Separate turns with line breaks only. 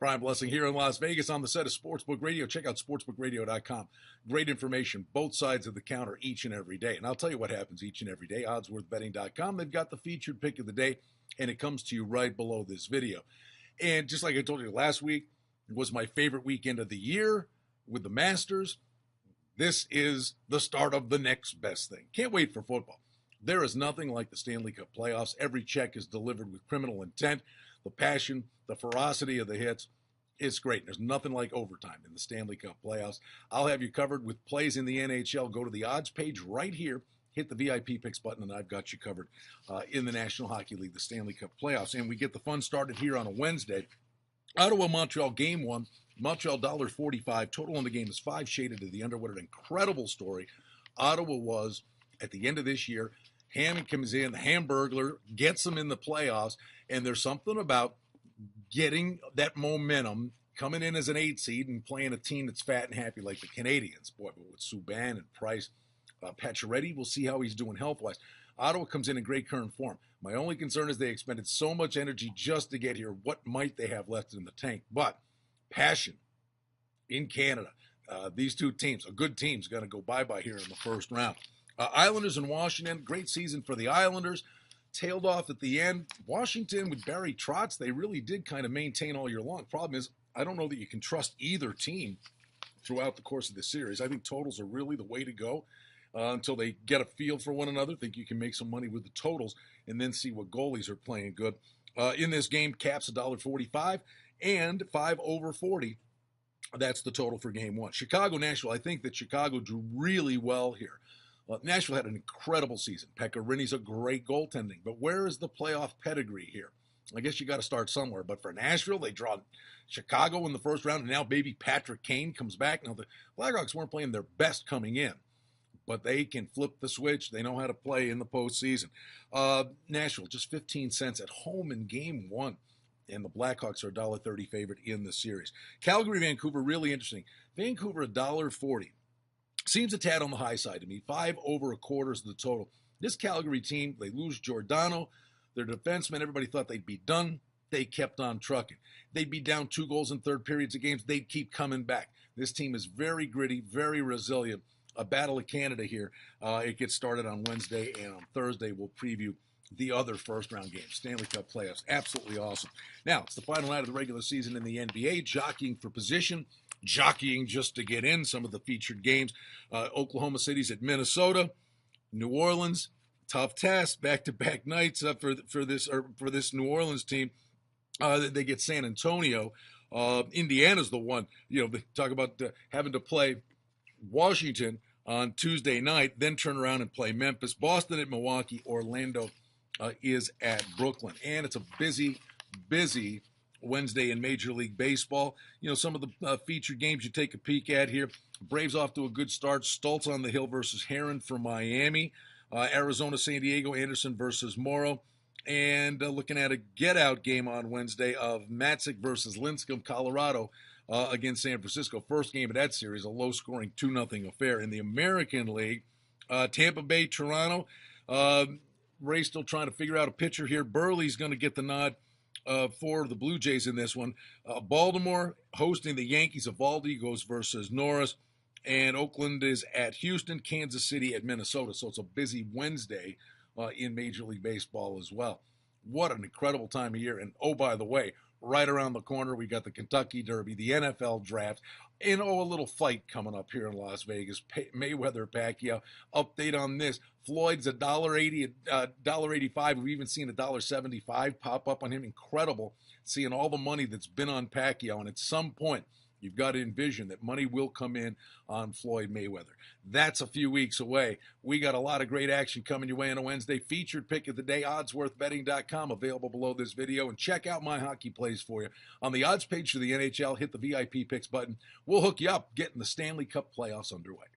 Brian Blessing here in Las Vegas on the set of Sportsbook Radio. Check out sportsbookradio.com. Great information, both sides of the counter each and every day. And I'll tell you what happens each and every day. Oddsworthbetting.com. They've got the featured pick of the day, and it comes to you right below this video. And just like I told you last week, it was my favorite weekend of the year with the Masters. This is the start of the next best thing. Can't wait for football. There is nothing like the Stanley Cup playoffs. Every check is delivered with criminal intent. The passion, the ferocity of the hits, it's great. There's nothing like overtime in the Stanley Cup playoffs. I'll have you covered with plays in the NHL. Go to the odds page right here. Hit the VIP picks button, and I've got you covered in the National Hockey League, the Stanley Cup playoffs. And we get the fun started here on a Wednesday. Ottawa-Montreal, game one. Montreal $1.45. Total on the game is 5, shaded to the under. What an incredible story Ottawa was at the end of this year. Hammond comes in, the Hamburglar gets them in the playoffs, and there's something about getting that momentum, coming in as an 8 seed and playing a team that's fat and happy like the Canadians. Boy, but with Subban and Price, Pacioretty, we'll see how he's doing health-wise. Ottawa comes in great current form. My only concern is they expended so much energy just to get here. What might they have left in the tank? But passion in Canada. These two teams, a good team's going to go bye-bye here in the first round. Islanders and Washington, great season for the Islanders. Tailed off at the end. Washington with Barry Trotz, they really did kind of maintain all year long. Problem is, I don't know that you can trust either team throughout the course of the series. I think totals are really the way to go until they get a feel for one another. Think you can make some money with the totals and then see what goalies are playing good. In this game, Caps $1.45 and 5 over 40. That's the total for game one. Chicago-Nashville, I think that Chicago drew really well here. Nashville had an incredible season. Pekka Rinne's a great goaltending, but where is the playoff pedigree here? I guess you got to start somewhere. But for Nashville, they draw Chicago in the first round, and now baby Patrick Kane comes back. Now, the Blackhawks weren't playing their best coming in, but they can flip the switch. They know how to play in the postseason. Nashville, just 15 cents at home in game one, and the Blackhawks are $1.30 favorite in the series. Calgary-Vancouver, really interesting. Vancouver, $1.40. Seems a tad on the high side to me. 5 over a quarter is the total. This Calgary team, they lose Giordano. Their defensemen, everybody thought they'd be done. They kept on trucking. They'd be down 2 goals in third periods of games. They'd keep coming back. This team is very gritty, very resilient. A battle of Canada here. It gets started on Wednesday, and on Thursday we'll preview the other first-round games. Stanley Cup playoffs, absolutely awesome. Now, it's the final night of the regular season in the NBA, jockeying for position, jockeying just to get in some of the featured games. Oklahoma City's at Minnesota. New Orleans, tough test, back-to-back nights for this New Orleans team. They get San Antonio. Indiana's the one. They talk about having to play Washington on Tuesday night, then turn around and play Memphis. Boston at Milwaukee. Orlando is at Brooklyn. And it's a busy Wednesday in Major League Baseball. Some of the featured games you take a peek at here. Braves off to a good start. Stoltz on the hill versus Heron from Miami. Arizona, San Diego, Anderson versus Morrow. And looking at a get-out game on Wednesday of Matzik versus Lincecum, Colorado, against San Francisco. First game of that series, a low-scoring 2-0 affair. In the American League, Tampa Bay, Toronto. Ray's still trying to figure out a pitcher here. Burley's going to get the nod for the Blue Jays in this one. Baltimore hosting the Yankees. Evaldi goes versus Norris. And Oakland is at Houston. Kansas City at Minnesota. So it's a busy Wednesday in Major League Baseball as well. What an incredible time of year. And, oh, by the way, right around the corner, we got the Kentucky Derby, the NFL Draft, and a little fight coming up here in Las Vegas. Mayweather-Pacquiao. Update on this. Floyd's $1.80, $1.85. We've even seen $1.75 pop up on him. Incredible seeing all the money that's been on Pacquiao. And at some point, you've got to envision that money will come in on Floyd Mayweather. That's a few weeks away. We got a lot of great action coming your way on a Wednesday. Featured pick of the day, oddsworthbetting.com, available below this video. And check out my hockey plays for you. On the odds page for the NHL, hit the VIP picks button. We'll hook you up getting the Stanley Cup playoffs underway.